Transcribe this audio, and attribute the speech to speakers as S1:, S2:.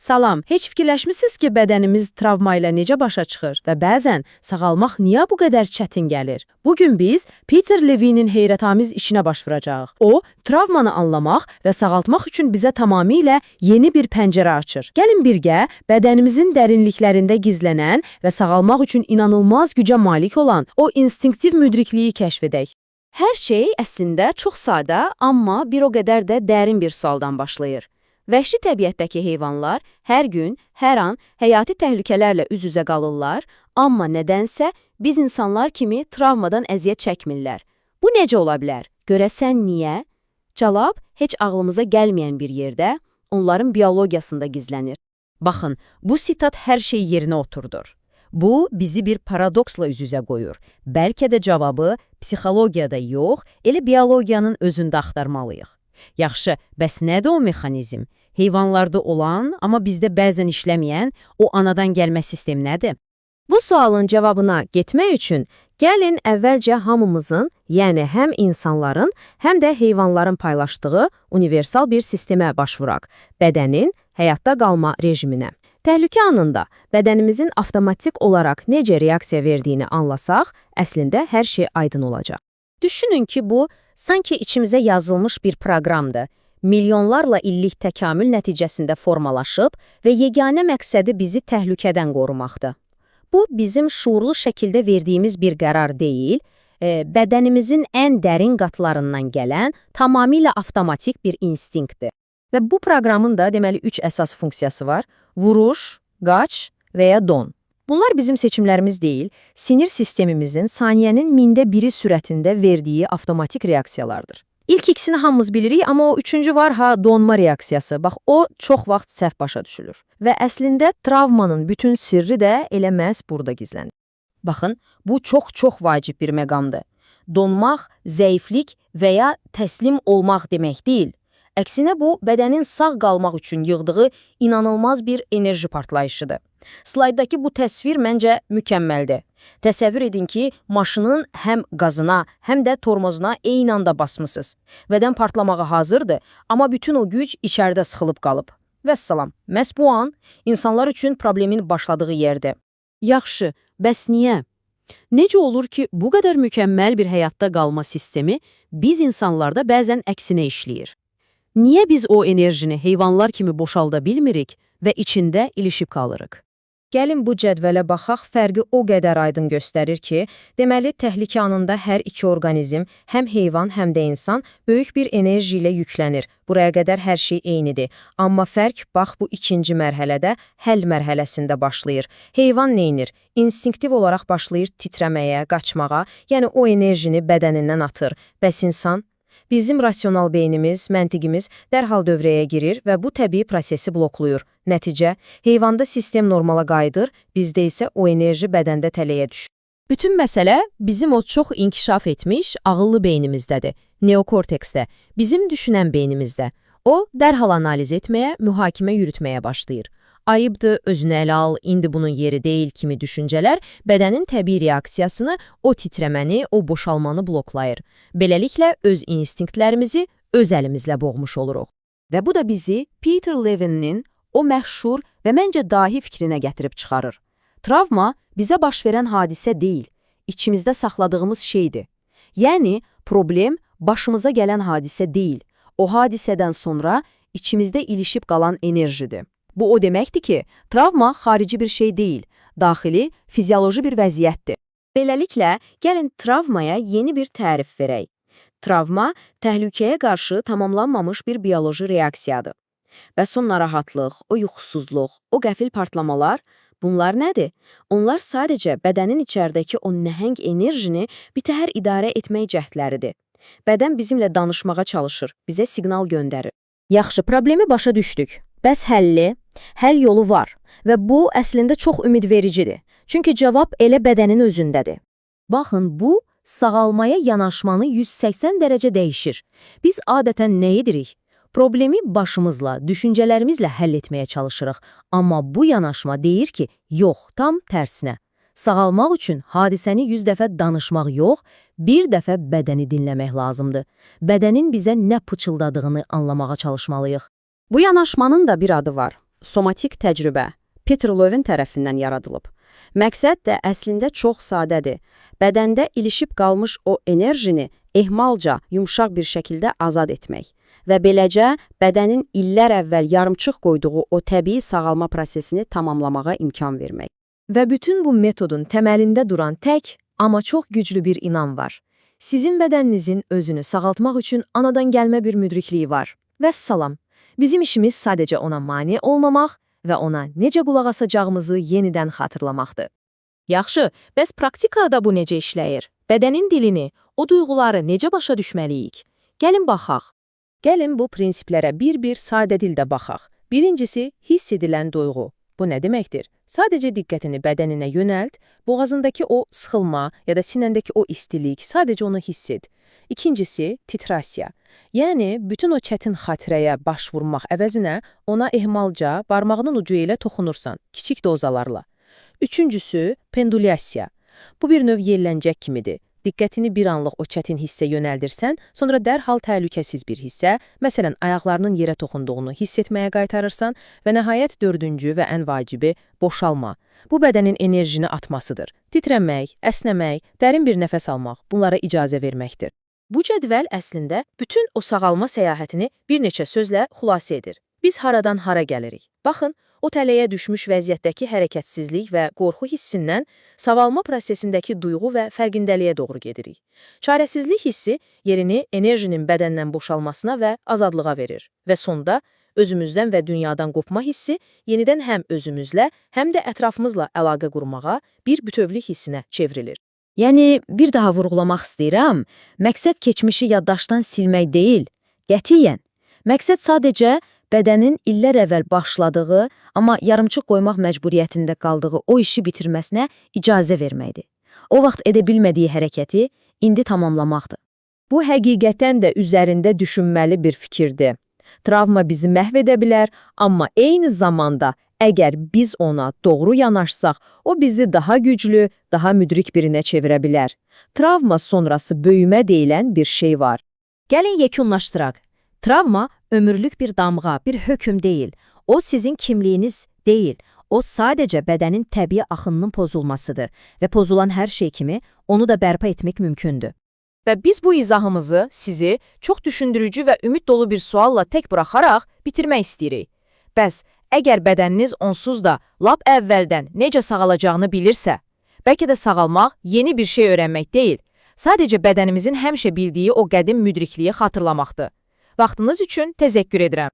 S1: Salam, heç fikirləşmisiniz ki, bədənimiz travma ilə necə başa çıxır və bəzən sağalmaq niyə bu qədər çətin gəlir? Bugün biz Peter Levy'nin heyrətamiz işinə baş vuracağıq. O, travmanı anlamaq və sağaltmaq üçün bizə tamamilə yeni bir pəncərə açır. Gəlin birgə bədənimizin dərinliklərində gizlənən və sağalmaq üçün inanılmaz gücə malik olan o instinktiv müdrikliyi kəşf edək. Hər şey əslində çox sadə, amma bir o qədər də dərin bir sualdan başlayır. Vəhşi təbiətdəki heyvanlar hər gün, hər an həyati təhlükələrlə üz-üzə qalırlar, amma nədənsə biz insanlar kimi travmadan əziyyət çəkmirlər. Bu necə ola bilər? Görəsən niyə? Cavab heç ağlımıza gəlməyən bir yerdə, onların biologiyasında gizlənir. Baxın, bu sitat hər şey yerinə oturdur. Bu, bizi bir paradoksla üz-üzə qoyur. Bəlkə də cavabı psixologiyada yox, elə biologiyanın özündə axtarmalıyıq. Yaxşı, bəs nədir o mexanizm? Heyvanlarda olan, amma bizdə bəzən işləməyən o anadan gəlmə sistem nədir? Bu sualın cavabına getmək üçün gəlin əvvəlcə hamımızın, yəni həm insanların, həm də heyvanların paylaşdığı universal bir sistemə baş vuraq, bədənin həyatda qalma rejiminə. Təhlükə anında bədənimizin avtomatik olaraq necə reaksiya verdiyini anlasaq, əslində hər şey aydın olacaq. Düşünün ki, bu sanki içimizə yazılmış bir proqramdır. Milyonlarla illik təkamül nəticəsində formalaşıb və yeganə məqsədi bizi təhlükədən qorumaqdır. Bu, bizim şuurlu şəkildə verdiyimiz bir qərar deyil, bədənimizin ən dərin qatlarından gələn tamamilə avtomatik bir instinktdir. Və bu proqramın da deməli 3 əsas funksiyası var: vuruş, qaç və ya don. Bunlar bizim seçimlərimiz deyil, sinir sistemimizin saniyənin 1/1000 sürətində verdiyi avtomatik reaksiyalardır. İlk ikisini hamımız bilirik, amma o üçüncü var donma reaksiyası. Bax, o çox vaxt səhv başa düşülür. Və əslində travmanın bütün sirri də elə məhz burada gizlənir. Baxın, bu çox vacib bir məqamdır. Donmaq, zəiflik və ya təslim olmaq demək deyil. Əksinə bu, bədənin sağ qalmaq üçün yığdığı inanılmaz bir enerji partlayışıdır. Slayddakı bu təsvir məncə mükəmməldir. Təsəvvür edin ki, maşının həm qazına, həm də tormozuna eyni anda basmısınız. Bədən partlamağa hazırdır, amma bütün o güc içəridə sıxılıb qalıb. Vəssalam, məhz bu an insanlar üçün problemin başladığı yerdir. Yaxşı, bəs niyə? Necə olur ki, bu qədər mükəmməl bir həyatda qalma sistemi biz insanlarda bəzən əksinə işləyir? Niyə biz o enerjini heyvanlar kimi boşalda bilmirik və içində ilişib qalırıq? Gəlin bu cədvələ baxaq, fərqi o qədər aydın göstərir ki, deməli təhlükə anında hər iki orqanizm, həm heyvan, həm də insan böyük bir enerji ilə yüklənir. Buraya qədər hər şey eynidir. Amma fərq bax bu ikinci mərhələdə, həll mərhələsində başlayır. Heyvan neynir? İnstinktiv olaraq başlayır titrəməyə, qaçmağa, yəni o enerjini bədənindən atır. Bəs insan? Bizim rasional beynimiz, məntiqimiz dərhal dövrəyə girir və bu təbii prosesi bloklayır. Nəticə, heyvanda sistem normala qayıdır, bizdə isə o enerji bədəndə tələyə düşür. Bütün məsələ bizim o çox inkişaf etmiş ağıllı beynimizdədir, neokorteksdə, bizim düşünən beynimizdə. O, dərhal analiz etməyə, mühakimə yürütməyə başlayır. Ayıbdır, özünü ələ al, indi bunun yeri deyil kimi düşüncələr bədənin təbii reaksiyasını, o titrəməni, o boşalmanı bloklayır. Beləliklə, öz instinktlərimizi öz əlimizlə boğmuş oluruq. Və bu da bizi Peter Levy'nin o məşhur və məncə dahi fikrinə gətirib çıxarır. Travma bizə baş verən hadisə deyil, içimizdə saxladığımız şeydir. Yəni, problem başımıza gələn hadisə deyil, o hadisədən sonra içimizdə ilişib qalan enerjidir. Bu o deməkdir ki, travma xarici bir şey deyil, daxili, fizioloji bir vəziyyətdir. Beləliklə, gəlin travmaya yeni bir tərif verək. Travma, təhlükəyə qarşı tamamlanmamış bir bioloji reaksiyadır. Bəs o narahatlıq, o yuxusuzluq, o qəfil partlamalar, bunlar nədir? Onlar sadəcə bədənin içərdəki o nəhəng enerjini bitəhər idarə etmək cəhdləridir. Bədən bizimlə danışmağa çalışır, bizə siqnal göndərir. Yaxşı, problemi başa düşdük. Bəs həlli? Həll yolu var və bu əslində çox ümidvericidir. Çünki cavab elə bədənin özündədir. Baxın, bu sağalmaya yanaşmanı 180 dərəcə dəyişir. Biz adətən nə edirik? Problemi başımızla, düşüncələrimizlə həll etməyə çalışırıq. Amma bu yanaşma deyir ki, yox, tam tərsinə. Sağalmaq üçün hadisəni 100 dəfə danışmaq yox, bir dəfə bədəni dinləmək lazımdır. Bədənin bizə nə pıçıldadığını anlamağa çalışmalıyıq. Bu yanaşmanın da bir adı var.
S2: somatik təcrübə Peter Levin tərəfindən yaradılıb. Məqsəd də əslində çox sadədir. Bədəndə ilişib qalmış o enerjini ehmalca, yumşaq bir şəkildə azad etmək və beləcə bədənin illər əvvəl yarımçıq qoyduğu o təbii sağalma prosesini tamamlamağa imkan vermək.
S1: Və bütün bu metodun təməlində duran tək, amma çox güclü bir inam var. Sizin bədəninizin özünü sağaltmaq üçün anadan gəlmə bir müdrikliyi var. Vəssalam. Bizim işimiz sadəcə ona mane olmamaq və ona necə qulaq asacağımızı yenidən xatırlamaqdır. Yaxşı, bəs praktikada bu necə işləyir? Bədənin dilini, o duyğuları necə başa düşməliyik? Gəlin baxaq.
S3: Gəlin bu prinsiplərə bir-bir sadə dildə baxaq. Birincisi, hiss edilən duyğu. Bu nə deməkdir? Sadəcə diqqətini bədəninə yönəlt, boğazındakı o sıxılma ya da sinəndəki o istilik, sadəcə onu hiss et. İkincisi, titrasiya. Yəni, bütün o çətin xatirəyə baş vurmaq əvəzinə ona ehmalca barmağının ucu ilə toxunursan, kiçik dozalarla. Üçüncüsü, pendulyasiya. Bu bir növ yelləncək kimidir. Diqqətini bir anlıq o çətin hissə yönəldirsən, sonra dərhal təhlükəsiz bir hissə, məsələn, ayaqlarının yerə toxunduğunu hiss etməyə qaytarırsan və nəhayət dördüncü və ən vacibi boşalma. Bu bədənin enerjini atmasıdır. Titrəmək, əsnəmək, dərin bir nəfəs almaq, bunlara icazə verməkdir.
S1: Bu cədvəl əslində bütün o sağalma səyahətini bir neçə sözlə xülasə edir. Biz haradan hara gəlirik? Baxın, o tələyə düşmüş vəziyyətdəki hərəkətsizlik və qorxu hissindən sağalma prosesindəki duyğu və fərqindəliyə doğru gedirik. Çarəsizlik hissi yerini enerjinin bədəndən boşalmasına və azadlığa verir. Və sonda özümüzdən və dünyadan qopma hissi yenidən həm özümüzlə, həm də ətrafımızla əlaqə qurmağa, bir bütövlük hissinə çevrilir.
S2: Yəni, bir daha vurğulamaq istəyirəm, məqsəd keçmişi yaddaşdan silmək deyil, qətiyyən. Məqsəd sadəcə bədənin illər əvvəl başladığı, amma yarımçıq qoymaq məcburiyyətində qaldığı o işi bitirməsinə icazə verməkdir. O vaxt edə bilmədiyi hərəkəti indi tamamlamaqdır.
S1: Bu həqiqətən də üzərində düşünməli bir fikirdir. Travma bizi məhv edə bilər, amma eyni zamanda əgər biz ona doğru yanaşsaq, o bizi daha güclü, daha müdrik birinə çevirə bilər. Travma sonrası böyümə deyilən bir şey var. Gəlin yekunlaşdıraq. Travma ömürlük bir damğa, bir hökm deyil. O sizin kimliyiniz deyil. O sadəcə bədənin təbii axınının pozulmasıdır və pozulan hər şey kimi onu da bərpa etmək mümkündür. Və biz bu izahımızı sizi çox düşündürücü və ümid dolu bir sualla tək buraxaraq bitirmək istəyirik. Bəs, əgər bədəniniz onsuz da lap əvvəldən necə sağalacağını bilirsə, bəlkə də sağalmaq yeni bir şey öyrənmək deyil, sadəcə bədənimizin həmişə bildiyi o qədim müdrikliyi xatırlamaqdır. Vaxtınız üçün təşəkkür edirəm.